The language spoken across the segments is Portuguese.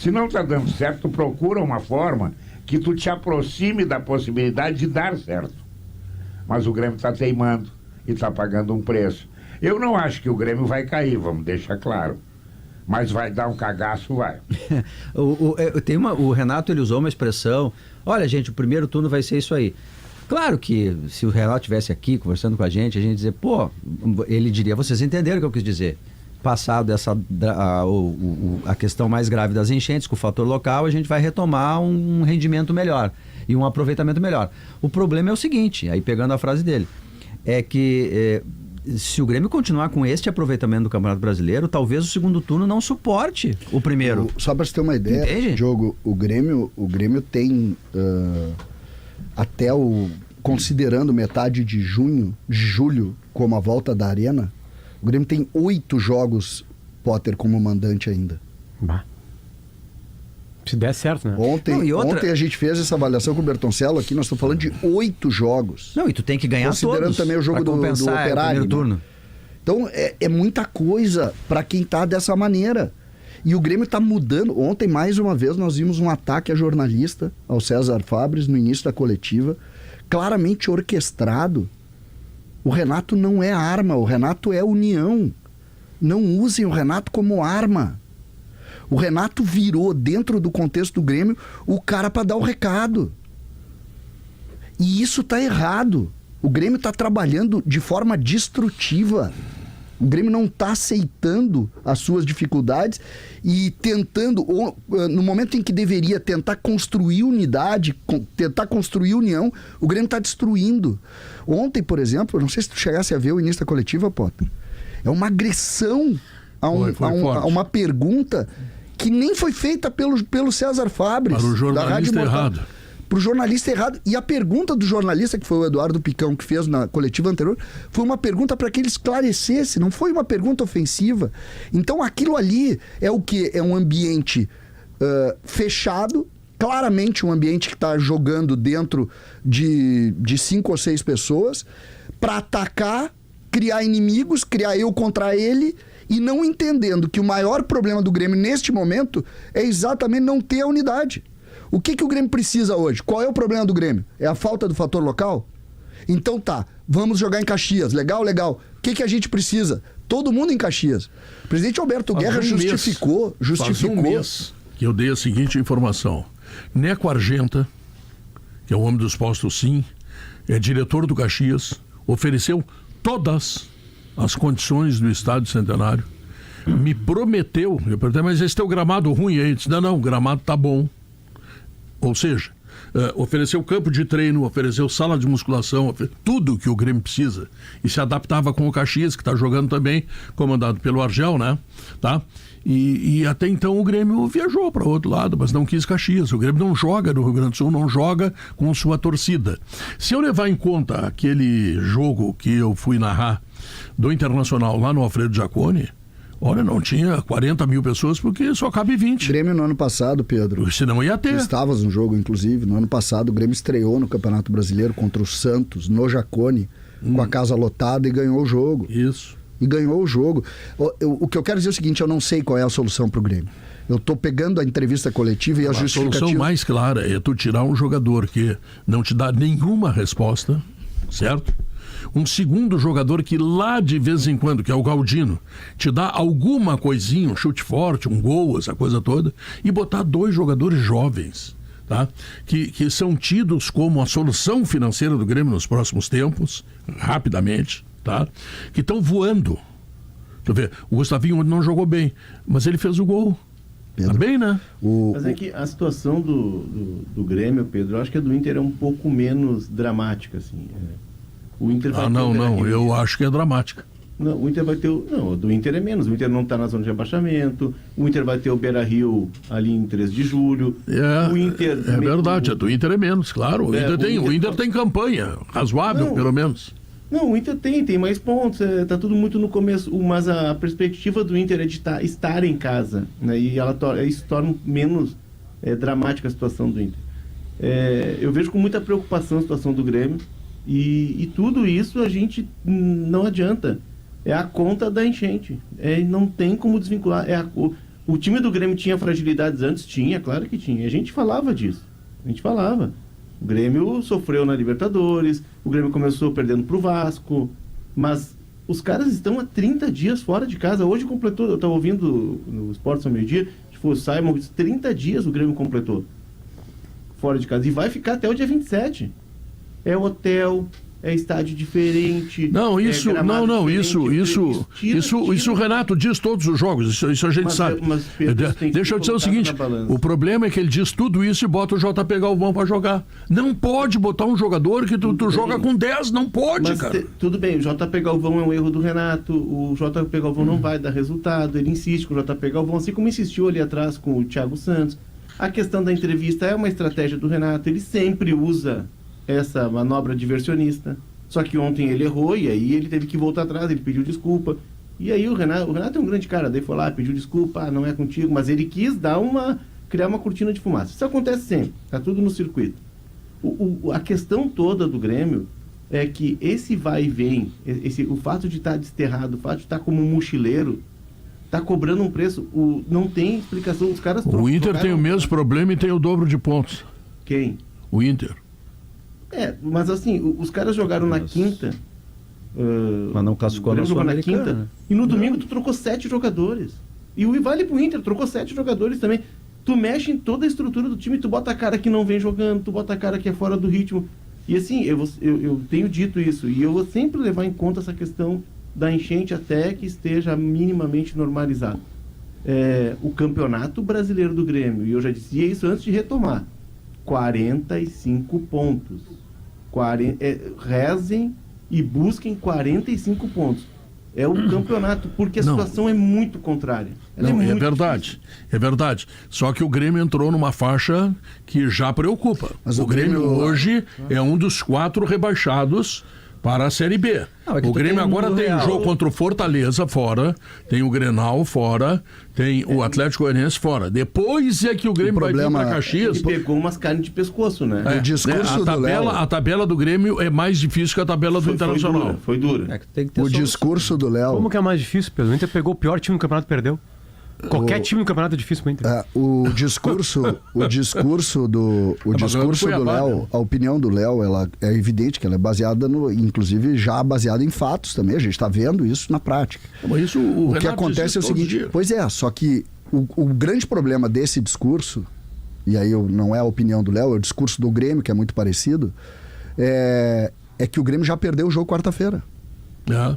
Se não está dando certo, tu procura uma forma que tu te aproxime da possibilidade de dar certo. Mas o Grêmio está teimando e está pagando um preço. Eu não acho que o Grêmio vai cair, vamos deixar claro. Mas vai dar um cagaço, vai. O Renato, ele usou uma expressão: olha, gente, o primeiro turno vai ser isso aí. Claro que se o Renato estivesse aqui conversando com a gente dizer, ele diria, vocês entenderam o que eu quis dizer. Passado a questão mais grave das enchentes, com o fator local, a gente vai retomar um rendimento melhor e um aproveitamento melhor. O problema é o seguinte, aí pegando a frase dele, é que se o Grêmio continuar com este aproveitamento do Campeonato Brasileiro, talvez o segundo turno não suporte o primeiro. Só para você ter uma ideia, entende? Diogo, o Grêmio tem considerando metade de julho como a volta da Arena, o Grêmio tem 8 jogos, Potter, como mandante ainda. Bah. Se der certo, né? Ontem a gente fez essa avaliação com o Bertoncello aqui, nós estamos falando de 8 jogos. Não, e tu tem que ganhar considerando todos também o jogo do Operário, primeiro turno. Então é muita coisa para quem tá dessa maneira. E o Grêmio tá mudando. Ontem, mais uma vez, nós vimos um ataque a jornalista, ao César Fabres, no início da coletiva, claramente orquestrado. O Renato não é arma, o Renato é união. Não usem o Renato como arma. O Renato virou, dentro do contexto do Grêmio, o cara para dar o recado. E isso tá errado. O Grêmio tá trabalhando de forma destrutiva. O Grêmio não está aceitando as suas dificuldades e tentando, no momento em que deveria tentar construir unidade, tentar construir união, o Grêmio está destruindo. Ontem, por exemplo, não sei se tu chegasse a ver o início da coletiva, Potter, é uma agressão a uma pergunta que nem foi feita pelo César Fabres. Para o jornalista errado. Para o jornalista errado. E a pergunta do jornalista, que foi o Eduardo Picão, que fez na coletiva anterior, foi uma pergunta para que ele esclarecesse, não foi uma pergunta ofensiva. Então aquilo ali é o quê? É um ambiente fechado, claramente um ambiente que está jogando dentro de 5 ou 6 pessoas, para atacar, criar inimigos, criar eu contra ele, e não entendendo que o maior problema do Grêmio neste momento é exatamente não ter a unidade. O que o Grêmio precisa hoje? Qual é o problema do Grêmio? É a falta do fator local? Então tá, vamos jogar em Caxias. Legal. O que a gente precisa? Todo mundo em Caxias. O presidente Alberto Guerra justificou. Faz um mês que eu dei a seguinte informação. Neco Argenta, que é o homem dos postos Sim, é diretor do Caxias, ofereceu todas as condições do Estádio Centenário. Me prometeu, eu perguntei, mas esse teu gramado ruim aí? Ele disse, não, o gramado tá bom. Ou seja, ofereceu campo de treino, ofereceu sala de musculação, tudo que o Grêmio precisa. E se adaptava com o Caxias, que está jogando também, comandado pelo Argel, né? Tá? E até então o Grêmio viajou para o outro lado, mas não quis Caxias. O Grêmio não joga no Rio Grande do Sul, não joga com sua torcida. Se eu levar em conta aquele jogo que eu fui narrar do Internacional lá no Alfredo Jaconi, olha, não tinha 40 mil pessoas porque só cabe 20. Grêmio no ano passado, Pedro. Se não ia ter. Tu estavas no jogo, inclusive. No ano passado, o Grêmio estreou no Campeonato Brasileiro contra o Santos, no Jaconi, com a casa lotada e ganhou o jogo. Isso. E ganhou o jogo. O que eu quero dizer é o seguinte, eu não sei qual é a solução para o Grêmio. Eu estou pegando a entrevista coletiva e a justificativa... A solução mais clara é tu tirar um jogador que não te dá nenhuma resposta, certo? Um segundo jogador que lá de vez em quando, que é o Galdino, te dá alguma coisinha, um chute forte, um gol, essa coisa toda, e botar 2 jogadores jovens, tá? Que são tidos como a solução financeira do Grêmio nos próximos tempos, rapidamente, tá? Que estão voando. Tu vê, o Gustavinho não jogou bem, mas ele fez o gol. Pedro, tá bem, né? Mas é que a situação do Grêmio, Pedro, eu acho que a do Inter é um pouco menos dramática, assim. O Inter vai eu acho que é dramática. Não, o Inter vai ter não, do Inter é menos. O Inter não está na zona de abaixamento. O Inter vai ter o Beira-Rio ali em 3 de julho. O Inter é verdade, a do Inter é menos, claro. O Inter tem campanha razoável, pelo menos. Não, o Inter tem mais pontos. Tá tudo muito no começo. Mas a perspectiva do Inter é de estar em casa, né? E isso torna menos dramática a situação do Inter. Eu vejo com muita preocupação a situação do Grêmio. E tudo isso a gente não adianta. É a conta da enchente. Não tem como desvincular. O O time do Grêmio tinha fragilidades antes? Tinha, claro que tinha. A gente falava disso. A gente falava. O Grêmio sofreu na Libertadores, o Grêmio começou perdendo pro Vasco, mas os caras estão há 30 dias fora de casa. Hoje completou, eu estava ouvindo no Esportes ao meio-dia, o Simon, 30 dias o Grêmio completou fora de casa. E vai ficar até o dia 27. É hotel, é estádio diferente. Não, isso, é não, diferente, isso o Renato diz todos os jogos, isso a gente sabe. Mas, Pedro, deixa eu dizer o seguinte, o problema é que ele diz tudo isso e bota o JP Galvão pra jogar. Não pode botar um jogador que tu joga com 10, não pode, mas cara. Tudo bem, o JP Galvão é um erro do Renato, o JP Galvão não vai dar resultado, ele insiste com o JP Galvão, assim como insistiu ali atrás com o Thiago Santos. A questão da entrevista é uma estratégia do Renato, ele sempre usa essa manobra diversionista. Só que ontem ele errou e aí ele teve que voltar atrás, ele pediu desculpa. E aí o Renato é um grande cara, daí foi lá, pediu desculpa, não é contigo, mas ele quis criar uma cortina de fumaça. Isso acontece sempre, tá tudo no circuito. A questão toda do Grêmio é que esse vai e vem, o fato de estar desterrado, o fato de estar como um mochileiro, está cobrando um preço, não tem explicação. Os caras o Inter tem o mesmo problema e tem o dobro de pontos. Quem? O Inter. Mas assim, os caras jogaram na quinta. Mas não classificou na Sul-Americana, né? E no domingo tu trocou 7 jogadores. E o vale pro Inter, trocou 7 jogadores também. Tu mexe em toda a estrutura do time, tu bota a cara que não vem jogando, tu bota a cara que é fora do ritmo. E assim, eu tenho dito isso, e eu vou sempre levar em conta essa questão da enchente até que esteja minimamente normalizado. O Campeonato Brasileiro do Grêmio, e eu já dizia isso antes de retomar, 45 pontos. Rezem e busquem 45 pontos. É o campeonato, porque a situação é muito contrária. É verdade, é verdade. Só que o Grêmio entrou numa faixa que já preocupa. Mas o Grêmio hoje é um dos 4 rebaixados para a Série B. O Grêmio agora tem um jogo contra o Fortaleza fora, tem o Grenal fora, tem o Atlético Goianiense fora. Depois é que o Grêmio vai vir para Caxias. Ele pegou umas carnes de pescoço, né? O discurso do Léo... A tabela do Grêmio é mais difícil que a tabela do Internacional. Foi dura. O discurso do Léo... Como que é mais difícil, Pedro? O Inter pegou o pior time do campeonato e perdeu. Qualquer time no campeonato é difícil pro Inter. O discurso do Léo, a opinião do Léo, ela é evidente que ela é baseada inclusive já baseada em fatos também. A gente está vendo isso na prática. Mas isso, o que acontece é o seguinte, só que o grande problema desse discurso, e aí não é a opinião do Léo, é o discurso do Grêmio, que é muito parecido, é que o Grêmio já perdeu o jogo quarta-feira.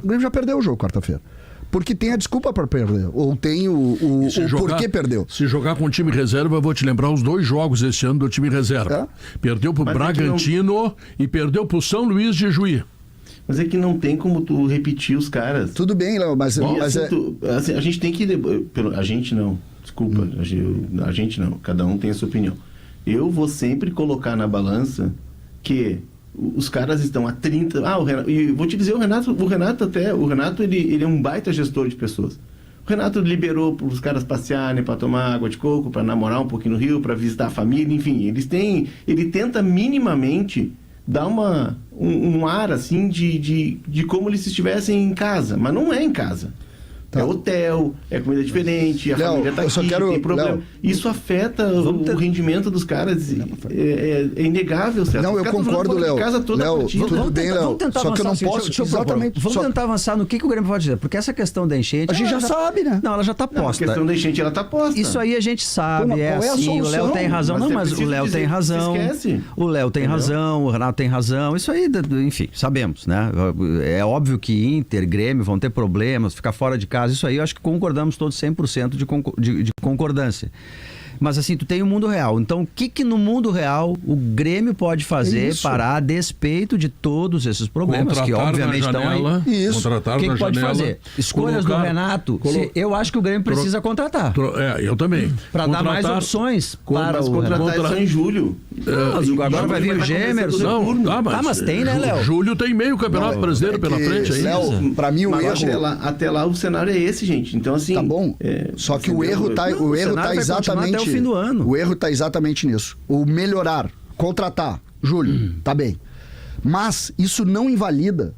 O Grêmio já perdeu o jogo quarta-feira. Porque tem a desculpa para perder. Ou tem o porquê perdeu. Se jogar com o time reserva, eu vou te lembrar os 2 jogos esse ano do time reserva. Perdeu pro Bragantino e perdeu pro São Luís de Juí. Mas é que não tem como tu repetir os caras. Tudo bem, Léo, mas assim, a gente tem que... A gente não, desculpa. A gente não, cada um tem a sua opinião. Eu vou sempre colocar na balança que... Os caras estão a 30... e vou te dizer, o Renato ele é um baita gestor de pessoas. O Renato liberou para os caras passearem, para tomar água de coco, para namorar um pouquinho no Rio, para visitar a família, enfim. Ele tenta minimamente dar um ar assim de como eles estivessem em casa, mas não é em casa. É hotel, é comida diferente, a família está aqui, tem problema. Léo, isso afeta o rendimento dos caras, é inegável, certo? Não, eu concordo, Léo. Tudo bem, Léo. Só que eu não posso... Vamos tentar avançar no que o Grêmio pode dizer, porque essa questão da enchente... A gente já sabe, né? Não, ela já está posta. A questão da enchente, ela está posta. Isso aí a gente sabe, assim, o Léo tem razão. Mas o Léo tem razão. O Léo tem razão, o Renato tem razão. Isso aí, enfim, sabemos, né? É óbvio que Inter, Grêmio vão ter problemas, ficar fora de casa. Isso aí eu acho que concordamos todos 100% de concordância. Mas assim, tu tem o mundo real. Então, o que no mundo real o Grêmio pode fazer para, a despeito de todos esses problemas que obviamente estão aí? Isso. O que pode fazer? Escolhas do Renato. Eu acho que o Grêmio precisa contratar. Eu também. Para dar mais opções para o contratar só em julho. Agora vai vir o Gemerson. Mas tem, né, Léo? Julho tem meio campeonato brasileiro pela frente aí. Léo, para mim o erro... Até lá o cenário é esse, gente. Então assim... Tá bom. Só que o erro tá exatamente... fim do ano. O erro está exatamente nisso. O melhorar, contratar, Júlio, tá bem. Mas isso não invalida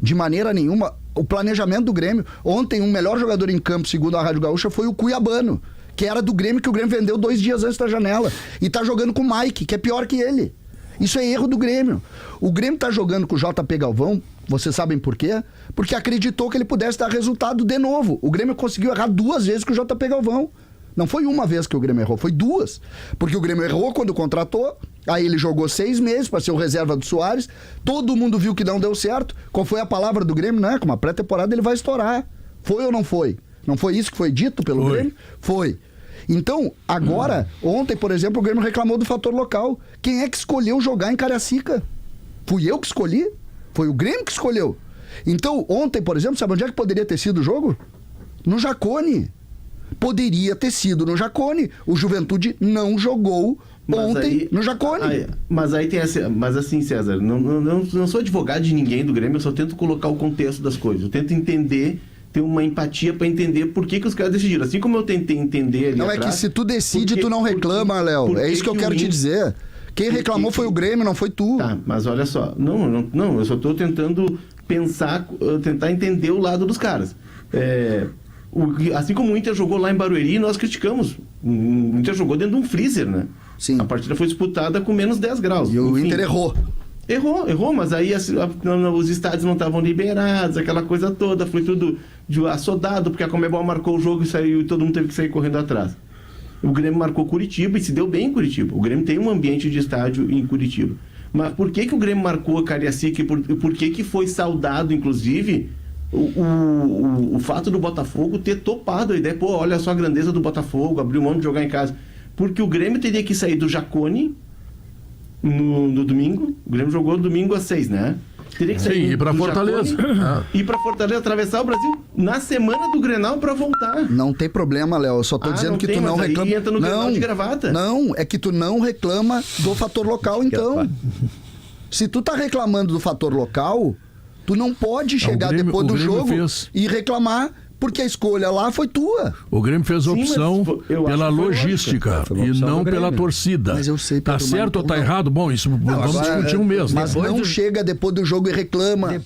de maneira nenhuma o planejamento do Grêmio. Ontem, o melhor jogador em campo, segundo a Rádio Gaúcha, foi o Cuiabano, que era do Grêmio, que o Grêmio vendeu 2 dias antes da janela. E tá jogando com o Mike, que é pior que ele. Isso é erro do Grêmio. O Grêmio tá jogando com o JP Galvão, vocês sabem por quê? Porque acreditou que ele pudesse dar resultado de novo. O Grêmio conseguiu errar 2 vezes com o JP Galvão. Não foi uma vez que o Grêmio errou, foi 2. Porque o Grêmio errou quando contratou, aí ele jogou 6 meses para ser o reserva do Soares, todo mundo viu que não deu certo. Qual foi a palavra do Grêmio? Não, com uma pré-temporada ele vai estourar. Foi ou não foi? Não foi isso que foi dito pelo Grêmio? Foi. Então, agora, ontem, por exemplo, o Grêmio reclamou do fator local. Quem é que escolheu jogar em Cariacica? Fui eu que escolhi? Foi o Grêmio que escolheu. Então, ontem, por exemplo, sabe onde é que poderia ter sido o jogo? No Jacone. Poderia ter sido no Jacone. O Juventude não jogou ontem no Jacone. Mas aí tem essa. Mas assim, César, não sou advogado de ninguém do Grêmio, eu só tento colocar o contexto das coisas. Eu tento entender, ter uma empatia para entender por que os caras decidiram. Assim como eu tentei entender ali. Não, atrás, é que se tu decide, tu não reclama, Léo. É isso que eu quero te dizer. Quem reclamou foi o Grêmio, não foi tu. Tá, mas olha só. Não, eu só estou tentando pensar, tentar entender o lado dos caras. Assim como o Inter jogou lá em Barueri, nós criticamos. O Inter jogou dentro de um freezer, né? Sim. A partida foi disputada com menos 10 graus. E o Inter errou. Errou, mas aí os estádios não estavam liberados, aquela coisa toda, foi tudo assodado, porque a Conmebol marcou o jogo e saiu, e todo mundo teve que sair correndo atrás. O Grêmio marcou Curitiba e se deu bem em Curitiba. O Grêmio tem um ambiente de estádio em Curitiba. Mas por que o Grêmio marcou a Cariacica e por que foi saudado, inclusive, o fato do Botafogo ter topado a ideia? Pô, olha só a grandeza do Botafogo, abriu mão de jogar em casa. Porque o Grêmio teria que sair do Jacone no domingo. O Grêmio jogou domingo às 6, né? Teria que sair ir pra Fortaleza. Ir pra Fortaleza, atravessar o Brasil na semana do Grenal pra voltar. Não tem problema, Léo. Eu só tô dizendo que tu não reclama. Entra no Grenal de gravata. Não, é que tu não reclama do fator local, então. Se tu tá reclamando do fator local, tu não pode chegar depois do jogo e reclamar, porque a escolha lá foi tua. O Grêmio fez a opção pela logística e não pela torcida. Mas eu sei, tá Pedro, certo ou tá errado? Bom, isso vamos discutir um mês. Mas não chega depois do jogo e reclama.